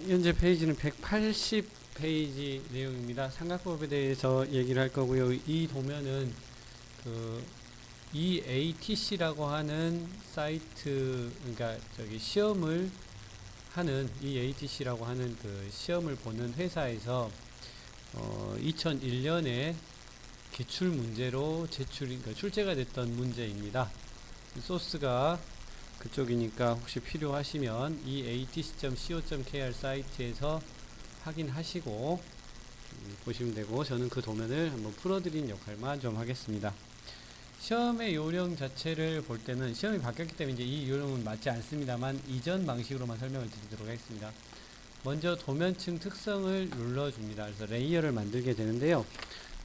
현재 페이지는 180페이지 내용입니다. 삼각법에 대해서 얘기를 할 거고요. 이 도면은 그 EATC라고 하는 사이트, 그러니까 저기 시험을 하는 EATC라고 하는 그 시험을 보는 회사에서 2001년에 기출 문제로 그러니까 출제가 됐던 문제입니다. 소스가 그쪽이니까 혹시 필요하시면 eatc.co.kr 사이트에서 확인하시고 보시면 되고, 저는 그 도면을 한번 풀어드린 역할만 좀 하겠습니다. 시험의 요령 자체를 볼 때는 시험이 바뀌었기 때문에 이제 이 요령은 맞지 않습니다만 이전 방식으로만 설명을 드리도록 하겠습니다. 먼저 도면층 특성을 눌러줍니다. 그래서 레이어를 만들게 되는데요.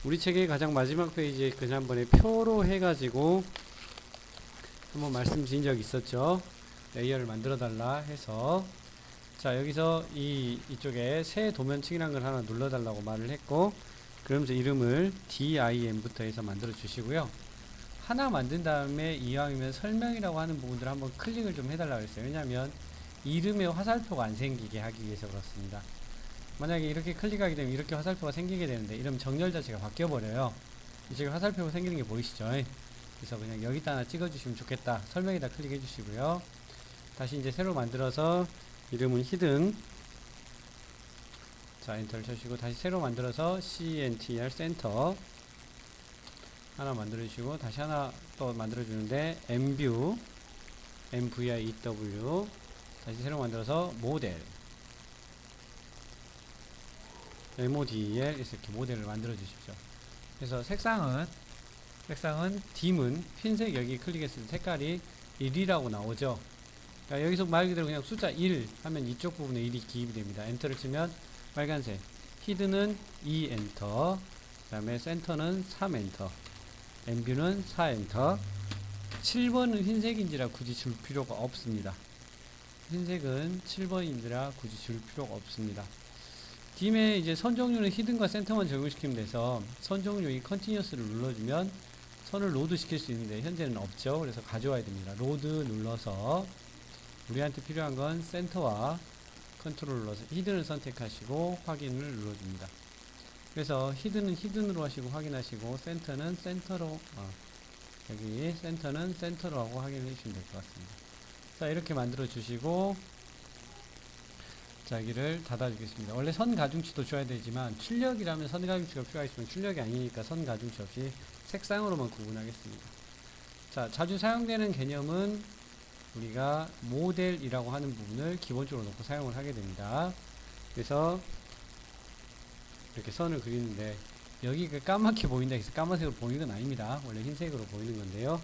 우리 책의 가장 마지막 페이지에 지난번에 표로 해가지고 한번 말씀드린 적이 있었죠. 레이어를 만들어 달라 해서, 자 여기서 이쪽에 새 도면층이라는 걸 하나 눌러 달라고 말을 했고, 그러면서 이름을 DIM부터 해서 만들어 주시고요. 하나 만든 다음에 이왕이면 설명이라고 하는 부분들을 한번 클릭을 좀 해달라고 했어요. 왜냐하면 이름에 화살표가 안 생기게 하기 위해서 그렇습니다. 만약에 이렇게 클릭하게 되면 이렇게 화살표가 생기게 되는데, 이러면 정렬 자체가 바뀌어 버려요. 이쪽에 화살표가 생기는 게 보이시죠? 그래서 그냥 여기다 하나 찍어주시면 좋겠다. 설명에다 클릭해 주시고요. 다시 이제 새로 만들어서 이름은 히든, 자 엔터를 쳐주시고, 다시 새로 만들어서 CNTR 센터 하나 만들어 주시고, 다시 하나 또 만들어 주는데 MView MVIEW, 다시 새로 만들어서 모델 MODEL, 이렇게 모델을 만들어 주십시오. 그래서 색상은 딤은 흰색, 여기 클릭했을 때 색깔이 1이라고 나오죠. 그러니까 여기서 말 그대로 그냥 숫자 1 하면 이쪽 부분에 1이 기입이 됩니다. 엔터를 치면 빨간색, 히드는 2 엔터, 그 다음에 센터는 3 엔터, 엠뷰는 4 엔터. 7번은 흰색인지라 굳이 줄 필요가 없습니다. 흰색은 7번인지라 굳이 줄 필요가 없습니다. 딤의 이제 선 종류는 히든과 센터만 적용시키면 돼서, 선 종류 이 컨티뉴어스를 눌러주면 선을 로드 시킬 수 있는데 현재는 없죠. 그래서 가져와야 됩니다. 로드 눌러서 우리한테 필요한 건 센터와 컨트롤 눌러서 히든을 선택하시고 확인을 눌러줍니다. 그래서 히든은 히든으로 하시고 확인하시고, 센터는 센터로 여기 센터는 센터로 하고 확인해 주시면 될 것 같습니다. 자 이렇게 만들어 주시고, 자 여기를 닫아 주겠습니다. 원래 선 가중치도 줘야 되지만 출력이라면 선 가중치가 필요하겠지만 출력이 아니니까 선 가중치 없이 색상으로만 구분하겠습니다. 자 자주 사용되는 개념은 우리가 모델이라고 하는 부분을 기본적으로 놓고 사용을 하게 됩니다. 그래서 이렇게 선을 그리는데 여기가 까맣게 보인다 해서 까만색으로 보이는 건 아닙니다. 원래 흰색으로 보이는 건데요.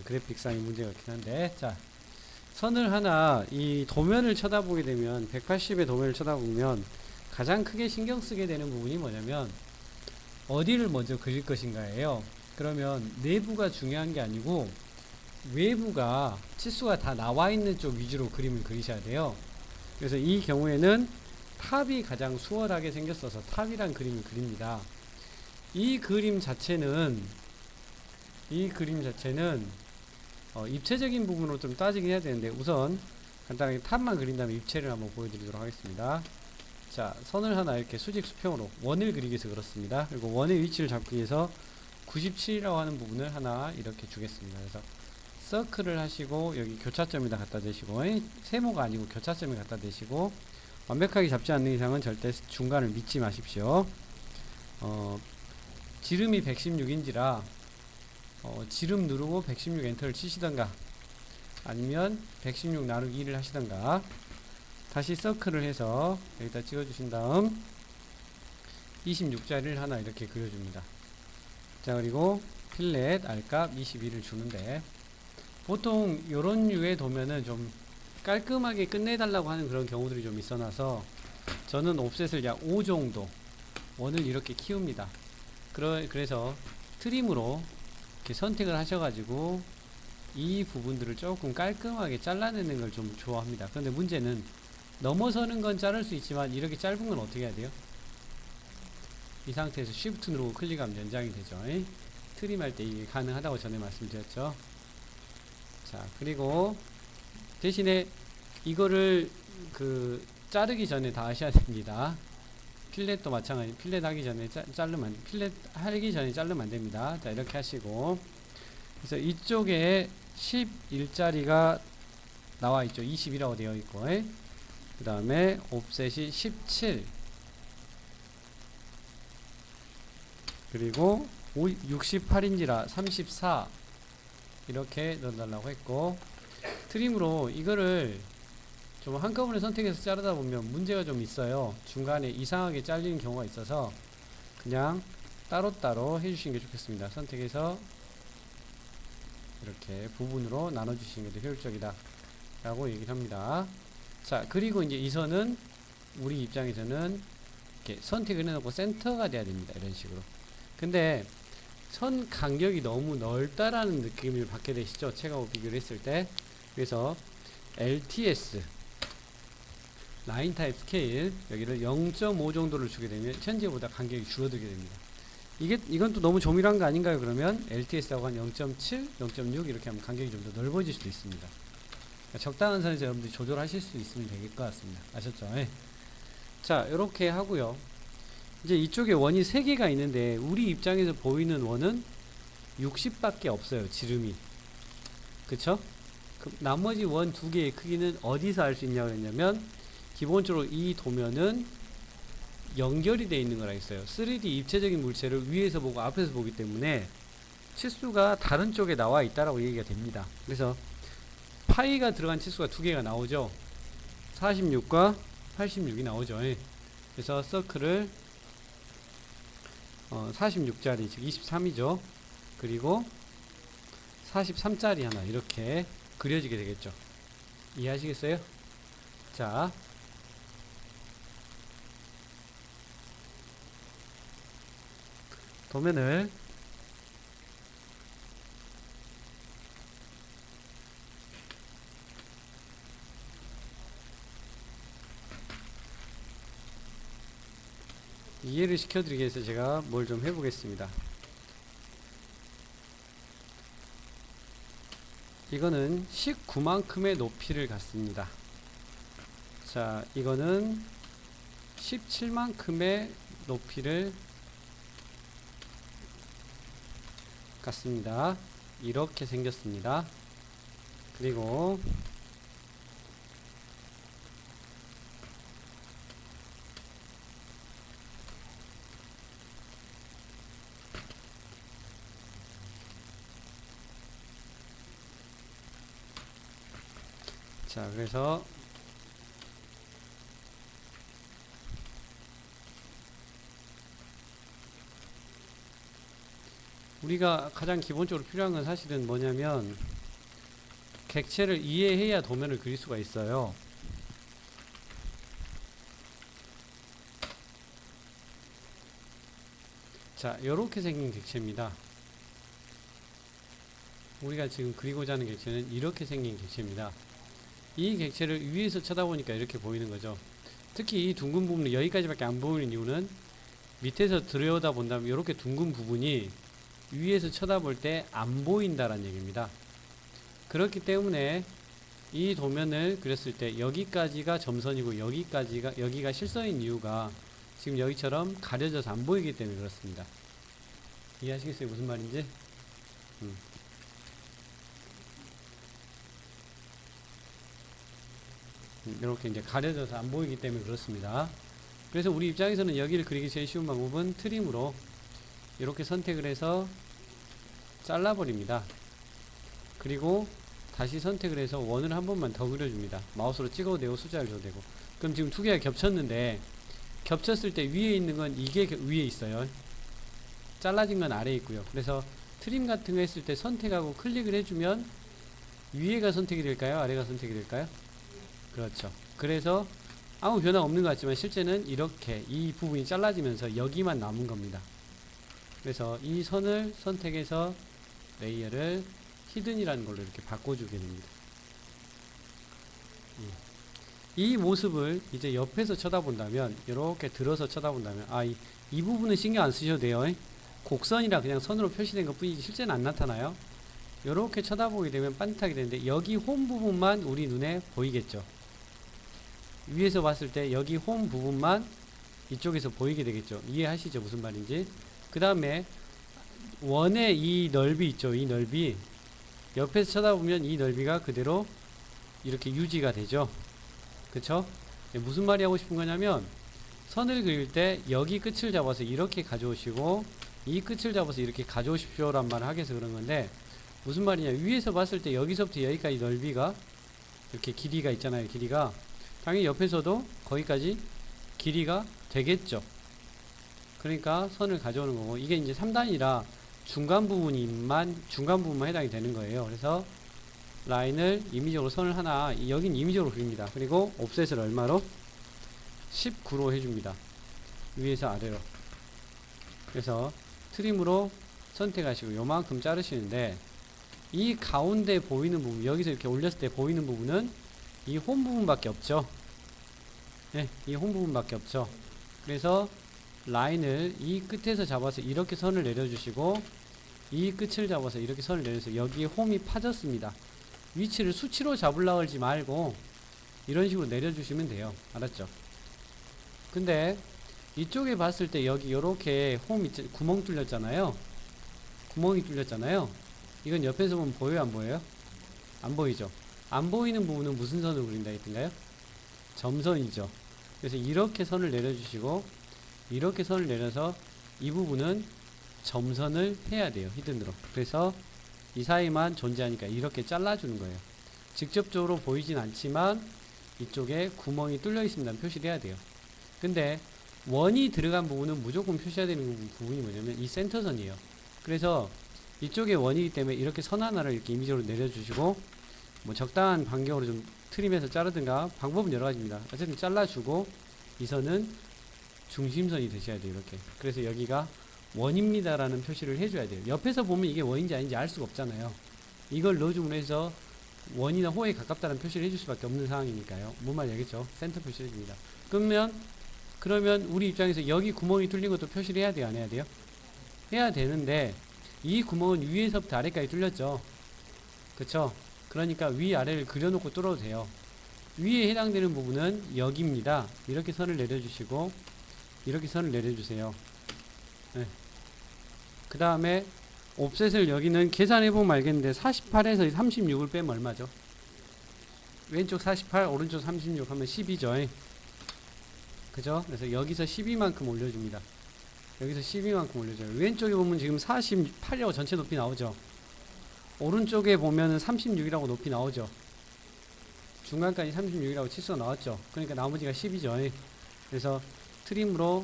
그래픽상의 문제가 있긴 한데, 자 선을 하나, 이 도면을 쳐다보게 되면 180의 도면을 쳐다보면 가장 크게 신경 쓰게 되는 부분이 뭐냐면 어디를 먼저 그릴 것인가예요. 그러면 내부가 중요한 게 아니고 외부가 치수가 다 나와 있는 쪽 위주로 그림을 그리셔야 돼요. 그래서 이 경우에는 탑이 가장 수월하게 생겼어서 탑이란 그림을 그립니다. 이 그림 자체는 입체적인 부분으로 좀 따지긴 해야 되는데, 우선 간단하게 탑만 그린 다음에 입체를 한번 보여드리도록 하겠습니다. 자 선을 하나 이렇게 수직 수평으로 원을 그리기 위해서 그렇습니다. 그리고 원의 위치를 잡기 위해서 97이라고 하는 부분을 하나 이렇게 주겠습니다. 그래서 서클을 하시고 여기 교차점에다 갖다 대시고, 세모가 아니고 교차점에 갖다 대시고, 완벽하게 잡지 않는 이상은 절대 중간을 믿지 마십시오. 지름이 116인지라 지름 누르고 116 엔터를 치시던가, 아니면 116 나누기 1을 하시던가, 다시 서클을 해서 여기다 찍어 주신 다음 26짜리를 하나 이렇게 그려줍니다. 자 그리고 필렛 R값 21을 주는데, 보통 요런 류의 도면은 좀 깔끔하게 끝내달라고 하는 그런 경우들이 좀 있어놔서 저는 옵셋을 약 5 정도 원을 이렇게 키웁니다. 그래서 트림으로 이렇게 선택을 하셔가지고 이 부분들을 조금 깔끔하게 잘라내는 걸 좀 좋아합니다. 그런데 문제는 넘어서는 건 자를 수 있지만 이렇게 짧은 건 어떻게 해야 돼요? 이 상태에서 Shift 누르고 클릭하면 연장이 되죠. 트림할 때 이게 가능하다고 전에 말씀드렸죠. 자 그리고 대신에 이거를 자르기 전에 다 하셔야 됩니다. 필렛도 마찬가지. 필렛 하기 전에 필렛 하기 전에 자르면 안 됩니다. 자, 이렇게 하시고, 그래서 이쪽에 11짜리가 나와 있죠. 20이라고 되어 있고, 그 다음에 옵셋이 17, 그리고 68인지라 34 이렇게 넣어달라고 했고, 트림으로 이거를 좀 한꺼번에 선택해서 자르다 보면 문제가 좀 있어요. 중간에 이상하게 잘리는 경우가 있어서 그냥 따로따로 해주시는 게 좋겠습니다. 선택해서 이렇게 부분으로 나눠주시는 게 더 효율적이다 라고 얘기를 합니다. 자, 그리고 이제 이 선은 우리 입장에서는 이렇게 선택을 해놓고 센터가 돼야 됩니다. 이런 식으로. 근데 선 간격이 너무 넓다라는 느낌을 받게 되시죠. 책하고 비교를 했을 때. 그래서 LTS 라인 타입 스케일 여기를 0.5 정도를 주게 되면 현재보다 간격이 줄어들게 됩니다. 이건 또 너무 조밀한 거 아닌가요? 그러면 LTS하고 한 0.7, 0.6 이렇게 하면 간격이 좀 더 넓어질 수도 있습니다. 그러니까 적당한 선에서 여러분들이 조절하실 수 있으면 될 것 같습니다. 아셨죠? 네. 자, 이렇게 하고요. 이제 이쪽에 원이 3개가 있는데 우리 입장에서 보이는 원은 60밖에 없어요. 지름이. 그쵸? 그 나머지 원 2개의 크기는 어디서 알 수 있냐고 했냐면, 기본적으로 이 도면은 연결이 되어 있는 거라 했어요. 3D 입체적인 물체를 위에서 보고 앞에서 보기 때문에 치수가 다른 쪽에 나와 있다라고 얘기가 됩니다. 그래서 파이가 들어간 치수가 2개가 나오죠. 46과 86이 나오죠. 그래서 서클을 46짜리 즉 23이죠. 그리고 43짜리 하나 이렇게 그려지게 되겠죠. 이해하시겠어요? 자, 도면을 이해를 시켜드리기 위해서 제가 뭘 좀 해보겠습니다. 이거는 19만큼의 높이를 갖습니다. 자, 이거는 17만큼의 높이를 갖습니다. 이렇게 생겼습니다. 그리고 자, 그래서 우리가 가장 기본적으로 필요한 건 사실은 뭐냐면 객체를 이해해야 도면을 그릴 수가 있어요. 자, 요렇게 생긴 객체입니다. 우리가 지금 그리고자 하는 객체는 이렇게 생긴 객체입니다. 이 객체를 위에서 쳐다보니까 이렇게 보이는 거죠. 특히 이 둥근 부분이 여기까지밖에 안 보이는 이유는 밑에서 들여다 본다면 이렇게 둥근 부분이 위에서 쳐다볼 때 안 보인다라는 얘기입니다. 그렇기 때문에 이 도면을 그렸을 때 여기까지가 점선이고 여기가 실선인 이유가 지금 여기처럼 가려져서 안 보이기 때문에 그렇습니다. 이해하시겠어요? 무슨 말인지? 이렇게 이제 가려져서 안 보이기 때문에 그렇습니다. 그래서 우리 입장에서는 여기를 그리기 제일 쉬운 방법은 트림으로 이렇게 선택을 해서 잘라버립니다. 그리고 다시 선택을 해서 원을 한 번만 더 그려줍니다. 마우스로 찍어도 되고 숫자를 줘도 되고. 그럼 지금 2개가 겹쳤는데 겹쳤을 때 위에 있는 건 이게 위에 있어요. 잘라진 건 아래에 있고요. 그래서 트림 같은 거 했을 때 선택하고 클릭을 해주면 위에가 선택이 될까요? 아래가 선택이 될까요? 그렇죠. 그래서 아무 변화 없는 것 같지만 실제는 이렇게 이 부분이 잘라지면서 여기만 남은 겁니다. 그래서 이 선을 선택해서 레이어를 히든이라는 걸로 이렇게 바꿔주게 됩니다. 이 모습을 이제 옆에서 쳐다본다면, 이렇게 들어서 쳐다본다면, 이 부분은 신경 안 쓰셔도 돼요. 곡선이라 그냥 선으로 표시된 것 뿐이지 실제는 안 나타나요. 이렇게 쳐다보게 되면 반듯하게 되는데 여기 홈 부분만 우리 눈에 보이겠죠. 위에서 봤을 때 여기 홈 부분만 이쪽에서 보이게 되겠죠. 이해하시죠? 무슨 말인지. 그 다음에 원의 이 넓이 있죠. 이 넓이 옆에서 쳐다보면 이 넓이가 그대로 이렇게 유지가 되죠. 그쵸? 무슨 말이 하고 싶은 거냐면 선을 그릴 때 여기 끝을 잡아서 이렇게 가져오시고 이 끝을 잡아서 이렇게 가져오십시오 란 말을 하기 위해서 그런 건데, 무슨 말이냐, 위에서 봤을 때 여기서부터 여기까지 넓이가 이렇게 길이가 있잖아요. 길이가 당연히 옆에서도 거기까지 길이가 되겠죠. 그러니까 선을 가져오는 거고, 이게 이제 3단이라 중간 부분만 해당이 되는 거예요. 그래서 라인을 임의적으로 선을 하나, 여긴 임의적으로 그립니다. 그리고 옵셋을 얼마로? 19로 해줍니다. 위에서 아래로. 그래서 트림으로 선택하시고 요만큼 자르시는데, 이 가운데 보이는 부분, 여기서 이렇게 올렸을 때 보이는 부분은 이 홈 부분밖에 없죠. 네, 이 홈 부분밖에 없죠. 그래서 라인을 이 끝에서 잡아서 이렇게 선을 내려주시고, 이 끝을 잡아서 이렇게 선을 내려서 여기에 홈이 파졌습니다. 위치를 수치로 잡으려고 하지 말고 이런 식으로 내려주시면 돼요. 알았죠? 근데 이쪽에 봤을 때 여기 요렇게 홈 구멍 뚫렸잖아요. 구멍이 뚫렸잖아요. 이건 옆에서 보면 보여요, 안 보여요? 안 보이죠? 안 보이는 부분은 무슨 선을 그린다 했던가요? 점선이죠. 그래서 이렇게 선을 내려주시고 이렇게 선을 내려서 이 부분은 점선을 해야 돼요. 히든으로. 그래서 이 사이만 존재하니까 이렇게 잘라주는 거예요. 직접적으로 보이진 않지만 이쪽에 구멍이 뚫려 있습니다. 표시를 해야 돼요. 근데 원이 들어간 부분은 무조건 표시해야 되는 부분이 뭐냐면 이 센터선이에요. 그래서 이쪽에 원이기 때문에 이렇게 선 하나를 이렇게 임의적으로 내려주시고, 뭐 적당한 간격으로 좀 트림해서 자르든가, 방법은 여러 가지입니다. 어쨌든 잘라주고 이 선은 중심선이 되셔야 돼요. 이렇게. 그래서 여기가 원입니다 라는 표시를 해줘야 돼요. 옆에서 보면 이게 원인지 아닌지 알 수가 없잖아요. 이걸 넣어줌으로 해서 원이나 호에 가깝다는 표시를 해줄 수밖에 없는 상황이니까요. 뭔 말인지 알겠죠? 센터 표시를 해줍니다. 그러면 우리 입장에서 여기 구멍이 뚫린 것도 표시를 해야 돼요? 안 해야 돼요? 해야 되는데 이 구멍은 위에서부터 아래까지 뚫렸죠. 그쵸? 그러니까 위아래를 그려놓고 뚫어도 돼요. 위에 해당되는 부분은 여기입니다. 이렇게 선을 내려주시고 이렇게 선을 내려주세요. 네. 그 다음에 옵셋을 여기는 계산해보면 알겠는데 48에서 36을 빼면 얼마죠? 왼쪽 48 오른쪽 36 하면 12죠. 그죠? 그래서 여기서 12만큼 올려줍니다. 여기서 12만큼 올려줘요. 왼쪽에 보면 지금 48이라고 전체 높이 나오죠. 오른쪽에 보면은 36이라고 높이 나오죠. 중간까지 36이라고 치수가 나왔죠. 그러니까 나머지가 10이죠. 그래서 트림으로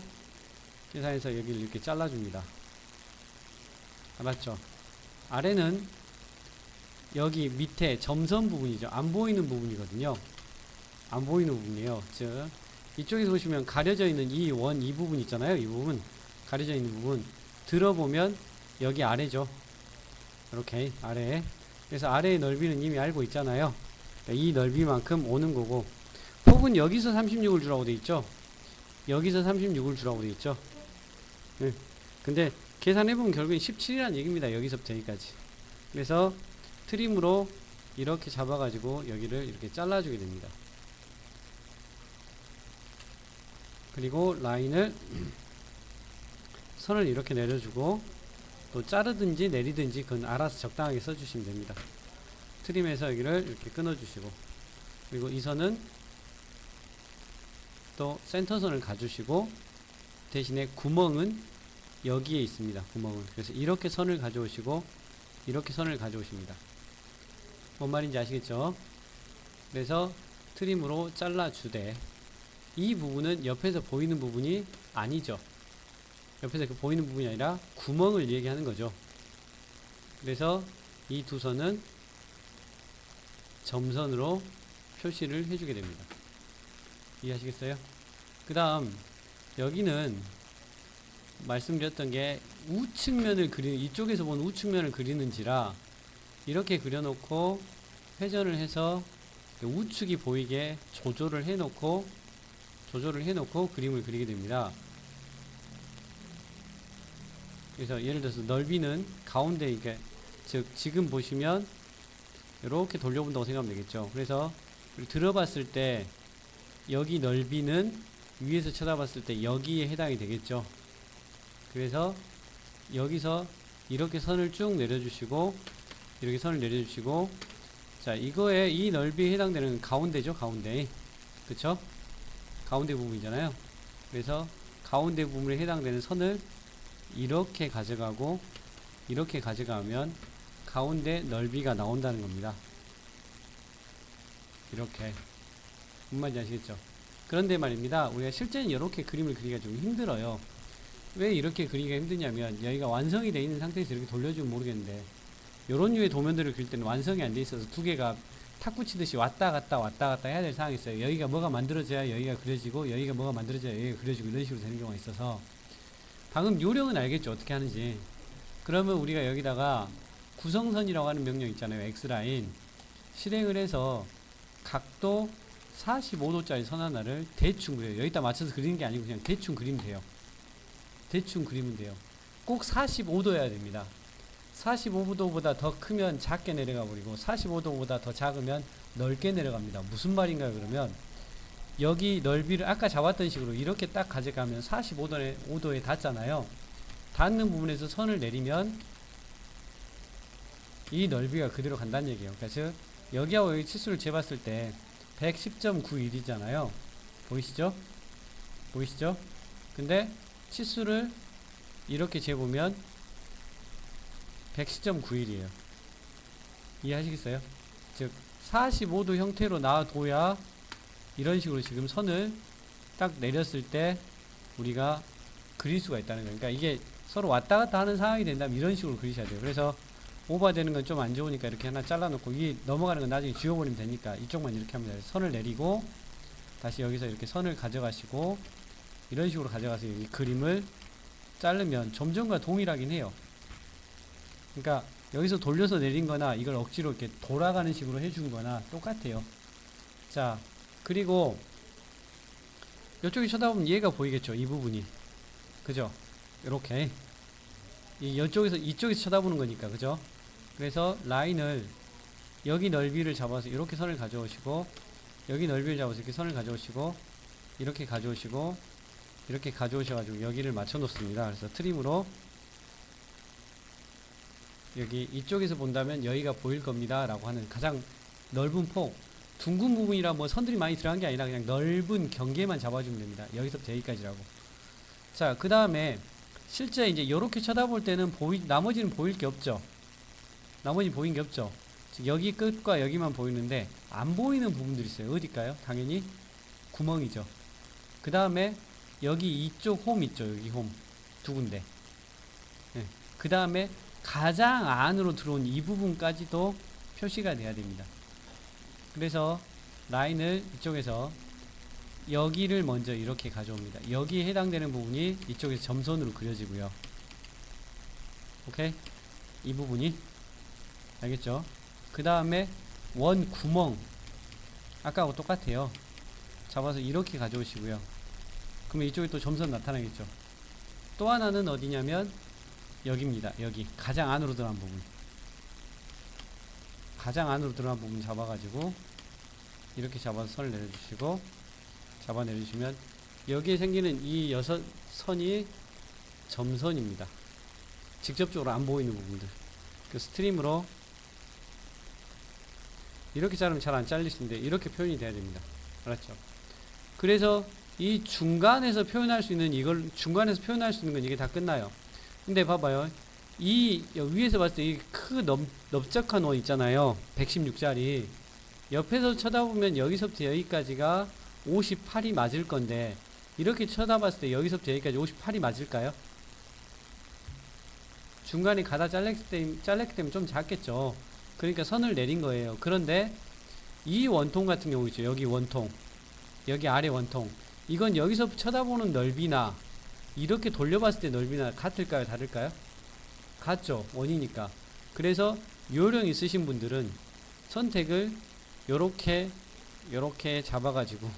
계산해서 여기를 이렇게 잘라줍니다. 알았죠? 아래는 여기 밑에 점선 부분이죠. 안 보이는 부분이거든요. 안 보이는 부분이에요. 즉 이쪽에서 보시면 가려져 있는 이 부분 있잖아요. 이 부분 가려져 있는 부분 들어보면 여기 아래죠. 이렇게 아래. 그래서 아래의 넓이는 이미 알고 있잖아요. 이 넓이만큼 오는 거고, 폭은 여기서 36을 주라고 돼 있죠. 여기서 36을 주라고 돼 있죠. 네. 근데 계산해보면 결국엔 17이라는 얘기입니다. 여기서부터 여기까지. 그래서 트림으로 이렇게 잡아가지고 여기를 이렇게 잘라주게 됩니다. 그리고 라인을 선을 이렇게 내려주고, 또 자르든지 내리든지 그건 알아서 적당하게 써주시면 됩니다. 트림해서 여기를 이렇게 끊어주시고, 그리고 이 선은 또 센터선을 가주시고, 대신에 구멍은 여기에 있습니다. 구멍은. 그래서 이렇게 선을 가져오시고 이렇게 선을 가져오십니다. 뭔 말인지 아시겠죠? 그래서 트림으로 잘라주되, 이 부분은 옆에서 보이는 부분이 아니죠. 옆에서 보이는 부분이 아니라 구멍을 얘기하는 거죠. 그래서 이 두 선은 점선으로 표시를 해주게 됩니다. 이해하시겠어요? 그 다음 여기는 말씀드렸던 게 우측면을 그리는, 이쪽에서 본 우측면을 그리는지라 이렇게 그려놓고 회전을 해서 우측이 보이게 조절을 해놓고 그림을 그리게 됩니다. 그래서 예를 들어서 넓이는 가운데, 이게 즉 지금 보시면 이렇게 돌려본다고 생각하면 되겠죠. 그래서 들어봤을 때 여기 넓이는 위에서 쳐다봤을 때 여기에 해당이 되겠죠. 그래서 여기서 이렇게 선을 쭉 내려주시고, 이렇게 선을 내려주시고, 자, 이거에 이 넓이에 해당되는 가운데죠, 가운데. 그쵸? 가운데 부분이잖아요. 그래서 가운데 부분에 해당되는 선을 이렇게 가져가고, 이렇게 가져가면 가운데 넓이가 나온다는 겁니다. 이렇게. 무슨 말인지 아시겠죠? 그런데 말입니다, 우리가 실제는 이렇게 그림을 그리기가 좀 힘들어요. 왜 이렇게 그리기가 힘드냐면, 여기가 완성이 되어 있는 상태에서 이렇게 돌려주면 모르겠는데, 요런 류의 도면들을 그릴 때는 완성이 안 돼 있어서 두 개가 탁구 치듯이 왔다 갔다 해야 될 상황이 있어요. 여기가 뭐가 만들어져야 여기가 그려지고, 여기가 뭐가 만들어져야 여기가 그려지고, 이런 식으로 되는 경우가 있어서, 방금 요령은 알겠죠? 어떻게 하는지. 그러면 우리가 여기다가 구성선이라고 하는 명령 있잖아요. X라인. 실행을 해서 각도 45도짜리 선 하나를 대충 그려요. 여기다 맞춰서 그리는 게 아니고 그냥 대충 그리면 돼요. 대충 그리면 돼요. 꼭 45도여야 됩니다. 45도보다 더 크면 작게 내려가 버리고 45도보다 더 작으면 넓게 내려갑니다. 무슨 말인가요? 그러면 여기 넓이를 아까 잡았던 식으로 이렇게 딱 가져가면 45도에 닿잖아요. 닿는 부분에서 선을 내리면 이 넓이가 그대로 간다는 얘기예요. 그래서 여기하고 여기 치수를 재봤을 때 110.91이잖아요. 보이시죠? 보이시죠? 근데 치수를 이렇게 재보면 110.91이에요. 이해하시겠어요? 즉 45도 형태로 놔둬야 이런 식으로 지금 선을 딱 내렸을 때 우리가 그릴 수가 있다는 거예요. 그러니까 이게 서로 왔다 갔다 하는 상황이 된다면 이런 식으로 그리셔야 돼요. 그래서 오버되는 건 좀 안 좋으니까 이렇게 하나 잘라놓고, 이 넘어가는 건 나중에 지워버리면 되니까 이쪽만 이렇게 하면 돼요. 선을 내리고 다시 여기서 이렇게 선을 가져가시고 이런 식으로 가져가서 이 그림을 자르면 좀 전과 동일하긴 해요. 그러니까 여기서 돌려서 내린 거나 이걸 억지로 이렇게 돌아가는 식으로 해준 거나 똑같아요. 자, 그리고 이쪽에 쳐다보면 얘가 보이겠죠? 이 부분이. 그죠? 이렇게. 이쪽에서 쳐다보는 거니까. 그죠? 그래서 라인을 여기 넓이를 잡아서 이렇게 선을 가져오시고, 여기 넓이를 잡아서 이렇게 선을 가져오시고, 이렇게 가져오시고, 이렇게 가져오셔가지고 여기를 맞춰 놓습니다. 그래서 트림으로 여기 이쪽에서 본다면 여기가 보일 겁니다 라고 하는 가장 넓은 폭, 둥근 부분이라 뭐 선들이 많이 들어간 게 아니라 그냥 넓은 경계만 잡아주면 됩니다. 여기서부터 여기까지라고. 자, 그 다음에 실제 이제 요렇게 쳐다볼 때는 나머지는 보일 게 없죠. 나머지 보이는 게 없죠. 즉 여기 끝과 여기만 보이는데 안 보이는 부분들이 있어요. 어딜까요? 당연히 구멍이죠. 그 다음에 여기 이쪽 홈 있죠. 여기 홈 두 군데. 네. 그 다음에 가장 안으로 들어온 이 부분까지도 표시가 돼야 됩니다. 그래서 라인을 이쪽에서 여기를 먼저 이렇게 가져옵니다. 여기에 해당되는 부분이 이쪽에서 점선으로 그려지고요. 오케이? 이 부분이 알겠죠? 그 다음에 원 구멍 아까하고 똑같아요. 잡아서 이렇게 가져오시고요. 그러면 이쪽에 또 점선 나타나겠죠. 또 하나는 어디냐면 여기입니다. 여기 가장 안으로 들어간 부분, 가장 안으로 들어간 부분 잡아가지고 이렇게 잡아서 선을 내려주시고, 잡아 내려주시면 여기에 생기는 이 6선이 점선입니다. 직접적으로 안 보이는 부분들. 그 스트림으로 이렇게 자르면 잘 안 잘릴 수 있는데 이렇게 표현이 돼야 됩니다. 알았죠? 그래서 이 중간에서 표현할 수 있는 건 이게 다 끝나요. 근데 봐봐요. 이 위에서 봤을 때 이 크 넓적한 원 있잖아요. 116짜리. 옆에서 쳐다보면 여기서부터 여기까지가 58이 맞을 건데, 이렇게 쳐다봤을 때 여기서부터 여기까지 58이 맞을까요? 중간에 가다 잘랐기 때문에 좀 작겠죠. 그러니까 선을 내린 거예요. 그런데 이 원통 같은 경우 있죠. 여기 원통, 여기 아래 원통, 이건 여기서 쳐다보는 넓이나 이렇게 돌려봤을 때 넓이나 같을까요? 다를까요? 같죠. 원이니까. 그래서 요령 있으신 분들은 선택을 요렇게 잡아가지고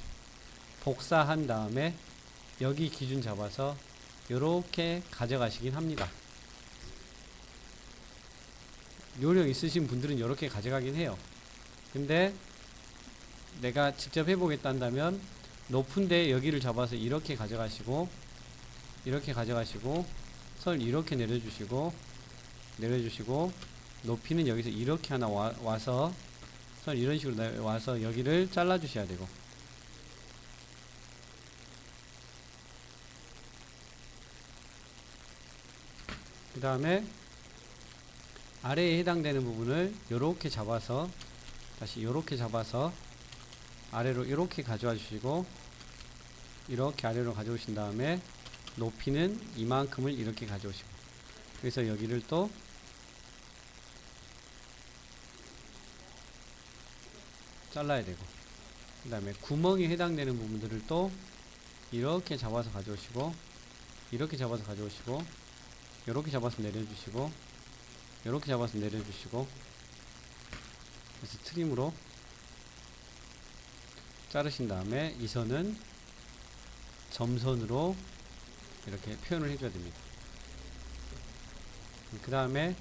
복사한 다음에 여기 기준 잡아서 요렇게 가져가시긴 합니다. 요령 있으신 분들은 요렇게 가져가긴 해요. 근데 내가 직접 해보겠다 한다면 높은데 여기를 잡아서 이렇게 가져가시고 선 이렇게 내려주시고 높이는 여기서 이렇게 하나 와서 선 이런 식으로 와서 여기를 잘라 주셔야 되고, 그 다음에 아래에 해당되는 부분을 요렇게 잡아서 다시 요렇게 잡아서 아래로 이렇게 가져와 주시고, 이렇게 아래로 가져오신 다음에 높이는 이만큼을 이렇게 가져오시고, 그래서 여기를 또 잘라야 되고, 그 다음에 구멍에 해당되는 부분들을 또 이렇게 잡아서 가져오시고, 이렇게 잡아서 가져오시고, 이렇게 잡아서 내려주시고, 이렇게 잡아서 내려주시고, 그래서 트림으로 자르신 다음에 이 선은 점선으로 이렇게 표현을 해줘야 됩니다. 그 다음에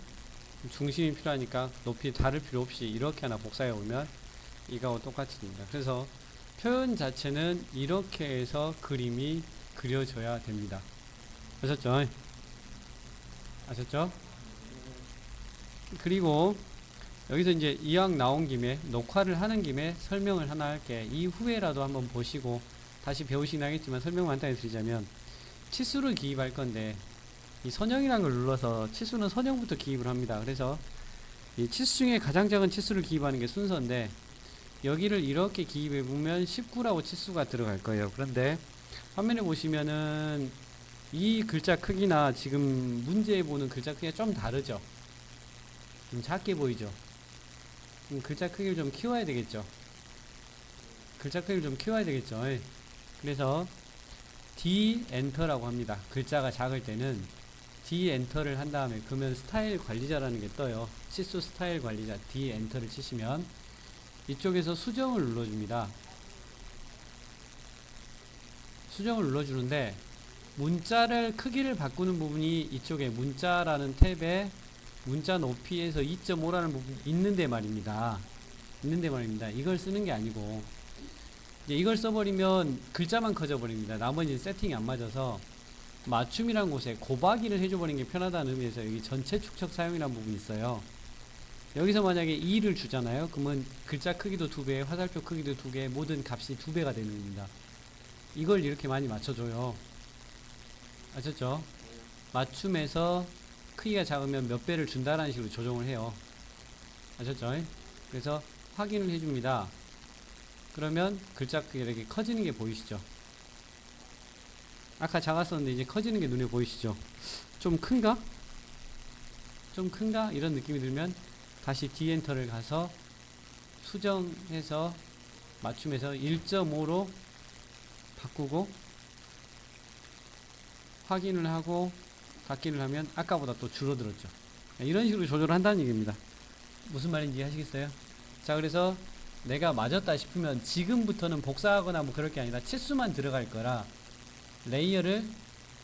중심이 필요하니까 높이 다를 필요 없이 이렇게 하나 복사해 오면 이거하고 똑같이 됩니다. 그래서 표현 자체는 이렇게 해서 그림이 그려져야 됩니다. 아셨죠? 아셨죠? 그리고 여기서 이제 이왕 나온 김에, 녹화를 하는 김에 설명을 하나 할게. 이후에라도 한번 보시고 다시 배우시긴 하겠지만 설명 간단히 드리자면, 치수를 기입할 건데 이 선형이라는 걸 눌러서 치수는 선형부터 기입을 합니다. 그래서 이 치수 중에 가장 작은 치수를 기입하는 게 순서인데, 여기를 이렇게 기입해 보면 19라고 치수가 들어갈 거예요. 그런데 화면에 보시면은 이 글자 크기나 지금 문제에 보는 글자 크기가 좀 다르죠. 좀 작게 보이죠. 글자 크기를 좀 키워야 되겠죠. 글자 크기를 좀 키워야 되겠죠. 그래서 D 엔터라고 합니다. 글자가 작을 때는 D 엔터를 한 다음에, 그러면 스타일 관리자라는 게 떠요. 치수 스타일 관리자 D 엔터를 치시면 이쪽에서 수정을 눌러줍니다. 수정을 눌러주는데, 문자를 크기를 바꾸는 부분이 이쪽에 문자라는 탭에 문자 높이에서 2.5라는 부분이 있는데 말입니다. 이걸 쓰는 게 아니고, 이제 이걸 써버리면 글자만 커져버립니다. 나머지는 세팅이 안 맞아서 맞춤이란 곳에 곱하기를 해줘버리는 게 편하다는 의미에서 여기 전체 축척 사용이라는 부분이 있어요. 여기서 만약에 2를 주잖아요. 그러면 글자 크기도 2배, 화살표 크기도 2개, 모든 값이 2배가 되는 겁니다. 이걸 이렇게 많이 맞춰줘요. 아셨죠? 맞춤에서 크기가 작으면 몇 배를 준다라는 식으로 조정을 해요. 아셨죠? 그래서 확인을 해줍니다. 그러면 글자 크기가 이렇게 커지는 게 보이시죠? 아까 작았었는데 이제 커지는 게 눈에 보이시죠? 좀 큰가? 좀 큰가? 이런 느낌이 들면 다시 D 엔터를 가서 수정해서 맞춤해서 1.5로 바꾸고 확인을 하고 닫기를 하면 아까보다 또 줄어들었죠. 이런 식으로 조절을 한다는 얘기입니다. 무슨 말인지 하시겠어요? 자, 그래서 내가 맞았다 싶으면 지금부터는 복사하거나 뭐 그럴 게 아니라 치수만 들어갈 거라 레이어를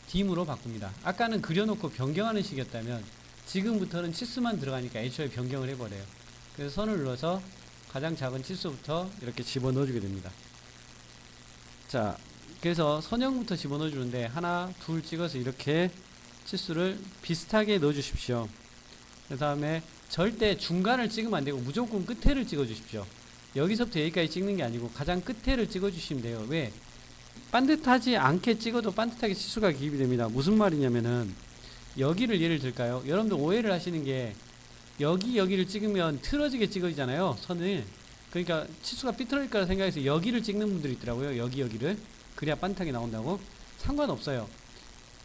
딤으로 바꿉니다. 아까는 그려놓고 변경하는 식이었다면 지금부터는 치수만 들어가니까 애초에 변경을 해버려요. 그래서 선을 눌러서 가장 작은 치수부터 이렇게 집어넣어주게 됩니다. 자, 그래서 선형부터 집어넣어주는데 하나, 둘 찍어서 이렇게 치수를 비슷하게 넣어주십시오. 그 다음에 절대 중간을 찍으면 안되고 무조건 끝에를 찍어주십시오. 여기서부터 여기까지 찍는 게 아니고 가장 끝에를 찍어주시면 돼요. 왜? 반듯하지 않게 찍어도 반듯하게 치수가 기입이 됩니다. 무슨 말이냐면은 여기를 예를 들까요? 여러분들 오해를 하시는 게 여기를 찍으면 틀어지게 찍어지잖아요. 선을. 그러니까 치수가 삐뚤어질 거라 생각해서 여기를 찍는 분들이 있더라고요. 여기를. 그래야 반듯하게 나온다고? 상관없어요.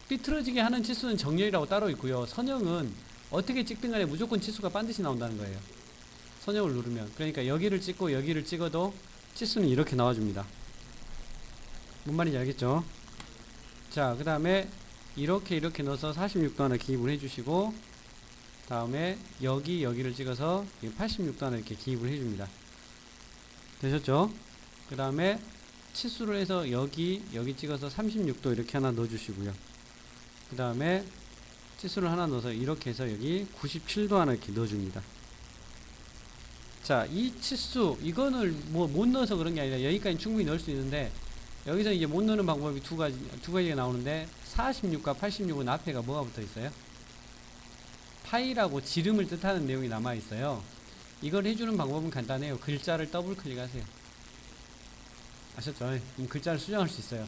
삐뚤어지게 하는 치수는 정렬이라고 따로 있고요. 선형은 어떻게 찍든 간에 무조건 치수가 반드시 나온다는 거예요. 선형을 누르면. 그러니까 여기를 찍고 여기를 찍어도 치수는 이렇게 나와줍니다. 뭔 말인지 알겠죠? 자, 그 다음에 이렇게 넣어서 46도 하나 기입을 해주시고, 다음에 여기를 찍어서 86도 하나 이렇게 기입을 해줍니다. 되셨죠? 그 다음에 치수를 해서 여기 찍어서 36도 이렇게 하나 넣어주시고요. 그 다음에 치수를 하나 넣어서 이렇게 해서 여기 97도 하나 이렇게 넣어줍니다. 자, 이 치수, 이거는 뭐 못 넣어서 그런 게 아니라 여기까지 충분히 넣을 수 있는데, 여기서 이제 못 넣는 방법이 두 가지가 나오는데 46과 86은 앞에가 뭐가 붙어 있어요? 파이라고 지름을 뜻하는 내용이 남아 있어요. 이걸 해주는 방법은 간단해요. 글자를 더블 클릭하세요. 아셨죠? 그럼 글자를 수정할 수 있어요.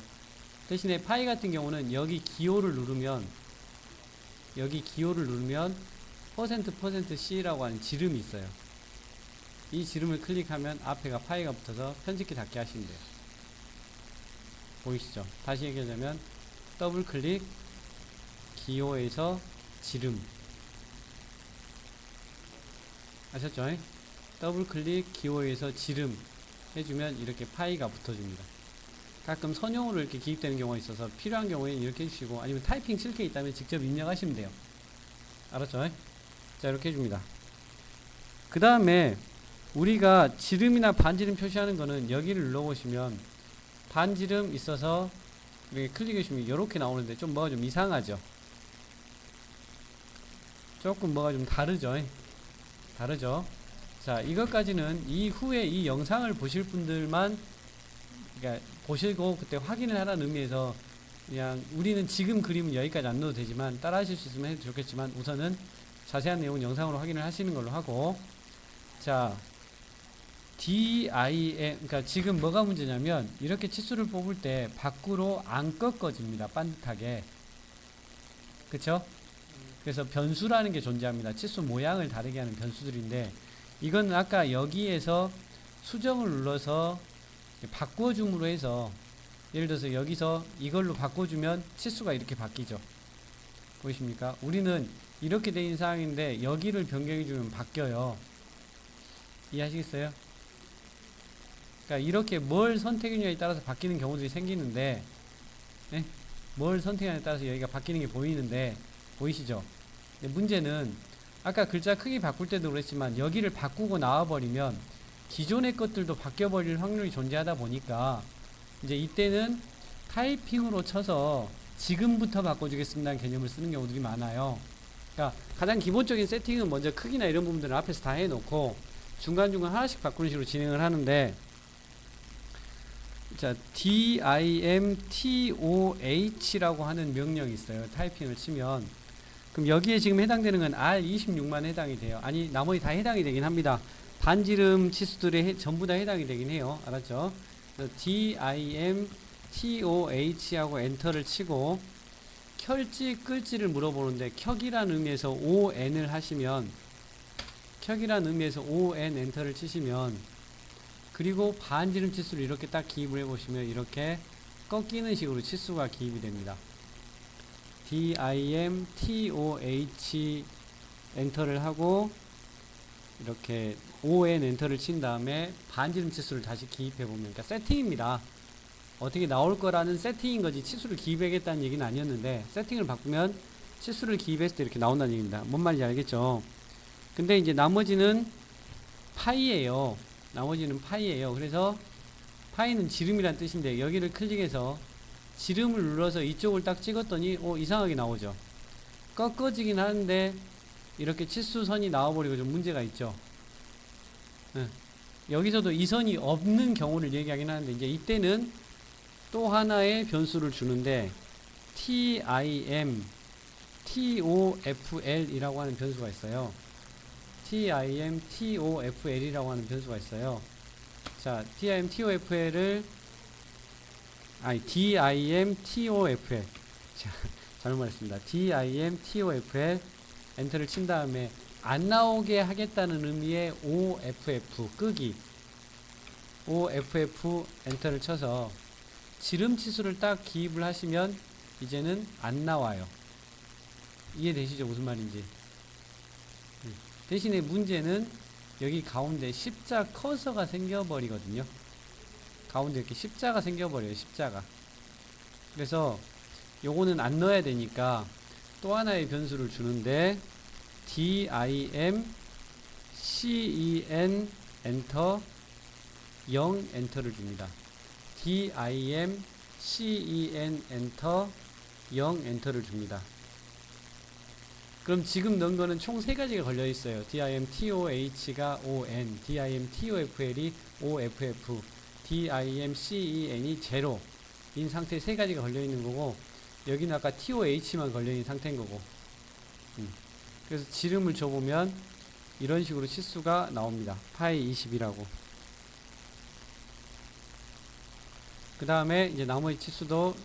대신에 파이 같은 경우는 여기 기호를 누르면 %%C라고 하는 지름이 있어요. 이 지름을 클릭하면 앞에가 파이가 붙어서 편집키 닫게 하시면 돼요. 보이시죠? 다시 얘기하자면 더블 클릭 기호에서 지름, 아셨죠? 더블 클릭 기호에서 지름 해주면 이렇게 파이가 붙어줍니다. 가끔 선용으로 이렇게 기입되는 경우가 있어서 필요한 경우에는 이렇게 해주시고, 아니면 타이핑 칠 게 있다면 직접 입력하시면 돼요. 알았죠? 자, 이렇게 해줍니다. 그 다음에 우리가 지름이나 반지름 표시하는 거는 여기를 눌러보시면 반지름 있어서 이렇게 클릭해주시면 이렇게 나오는데 좀 뭐가 좀 이상하죠? 조금 뭐가 좀 다르죠? 자, 이것까지는 이후에 이 영상을 보실 분들만, 그러니까 보시고 그때 확인을 하라는 의미에서 그냥 우리는 지금 그림은 여기까지 안 넣어도 되지만 따라 하실 수 있으면 해도 좋겠지만 우선은 자세한 내용은 영상으로 확인을 하시는 걸로 하고, 자, DIM, 그러니까 지금 뭐가 문제냐면 이렇게 치수를 뽑을 때 밖으로 안 꺾어집니다. 반듯하게. 그쵸? 그래서 변수라는 게 존재합니다. 치수 모양을 다르게 하는 변수들인데, 이건 아까 여기에서 수정을 눌러서 바꿔줌으로 해서, 예를 들어서 여기서 이걸로 바꿔주면 치수가 이렇게 바뀌죠. 보이십니까? 우리는 이렇게 돼 있는 상황인데 여기를 변경해주면 바뀌어요. 이해하시겠어요? 그러니까 이렇게 뭘 선택했냐에 따라서 바뀌는 경우들이 생기는데, 네? 뭘 선택하냐에 따라서 여기가 바뀌는 게 보이는데, 보이시죠? 근데 문제는 아까 글자 크기 바꿀 때도 그랬지만 여기를 바꾸고 나와버리면 기존의 것들도 바뀌어버릴 확률이 존재하다 보니까 이제 이때는 타이핑으로 쳐서 지금부터 바꿔주겠습니다는 개념을 쓰는 경우들이 많아요. 그러니까 가장 기본적인 세팅은 먼저 크기나 이런 부분들을 앞에서 다 해놓고 중간중간 하나씩 바꾸는 식으로 진행을 하는데, 자, dimtoh라고 하는 명령이 있어요. 타이핑을 치면. 그럼 여기에 지금 해당되는 건 R26만 해당이 돼요. 아니, 나머지 다 해당이 되긴 합니다. 반지름 치수들이 전부 다 해당이 되긴 해요. 알았죠? dimtoh하고 엔터를 치고 켤지 끌지를 물어보는데, 켜기라는 의미에서 on을 하시면, 켜기라는 의미에서 on 엔터를 치시면, 그리고 반지름 치수를 이렇게 딱 기입을 해보시면 이렇게 꺾이는 식으로 치수가 기입이 됩니다. dimtoh 엔터를 하고 이렇게 on 엔터를 친 다음에 반지름 치수를 다시 기입해보면, 그러니까 세팅입니다. 어떻게 나올 거라는 세팅인 거지 치수를 기입하겠다는 얘기는 아니었는데, 세팅을 바꾸면 치수를 기입했을 때 이렇게 나온다는 얘기입니다. 뭔 말인지 알겠죠? 근데 이제 나머지는 파이예요. 그래서 파이는 지름이란 뜻인데 여기를 클릭해서 지름을 눌러서 이쪽을 딱 찍었더니 이상하게 나오죠. 꺾어지긴 하는데 이렇게 치수선이 나와버리고 좀 문제가 있죠. 여기서도 이 선이 없는 경우를 얘기하긴 하는데, 이제 이때는 또 하나의 변수를 주는데 timtofl이라고 하는 변수가 있어요. timtofl이라고 하는 변수가 있어요. 자, dimtofl 자, 잘못 말했습니다. dimtofl 엔터를 친 다음에 안 나오게 하겠다는 의미의 off 끄기, off 엔터를 쳐서 지름 치수를 딱 기입을 하시면 이제는 안 나와요. 이해되시죠? 무슨 말인지. 대신에 문제는 여기 가운데 십자 커서가 생겨버리거든요. 가운데 이렇게 십자가 생겨버려요. 십자가. 그래서 요거는 안 넣어야 되니까 또 하나의 변수를 주는데 dimcen 엔터 0 엔터를 줍니다. dimcen 엔터 0 엔터를 줍니다. 그럼 지금 넣은 거는 총 3가지가 걸려 있어요. dimtoh가 on, dimtofl이 off, dimcen이 0. 상태 세 가지가 걸려 있는 거고, 여기는 아까 TOH만 걸려 있는 상태인 거고. 그래서 지름을 줘보면 이런 식으로 치수가 나옵니다. 파이 20이라고. 그 다음에 이제 나머지 치수도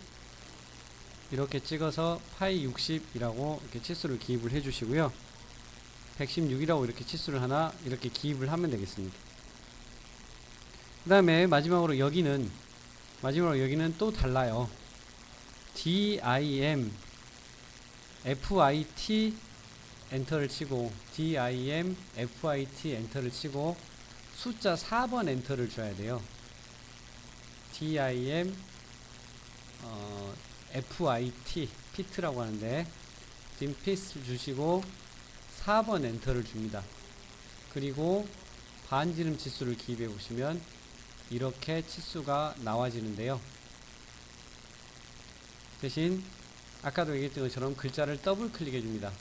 이렇게 찍어서 파이 60이라고 이렇게 치수를 기입을 해 주시고요. 116이라고 이렇게 치수를 하나 이렇게 기입을 하면 되겠습니다. 그 다음에 마지막으로 여기는 또 달라요. DIM FIT 엔터를 치고, DIM FIT 엔터를 치고 숫자 4번 엔터를 줘야 돼요. DIM FIT 피트라고 하는데 dim핏을 주시고 4번 엔터를 줍니다. 그리고 반지름 치수를 기입해 보시면 이렇게 치수가 나와지는데요. 대신 아까도 얘기했던 것처럼 글자를 더블 클릭해 줍니다.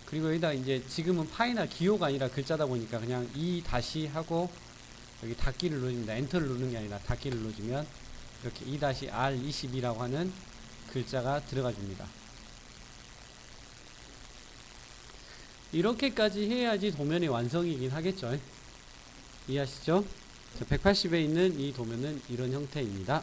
그리고 여기다 이제 지금은 파이나 기호가 아니라 글자다 보니까 그냥 이 다시 하고 여기 닫기를 누릅니다. 엔터를 누르는 게 아니라 닫기를 눌러주면 이렇게 E-R22라고 하는 글자가 들어가 줍니다. 이렇게까지 해야지 도면의 완성이긴 하겠죠. 이해하시죠? 180에 있는 이 도면은 이런 형태입니다.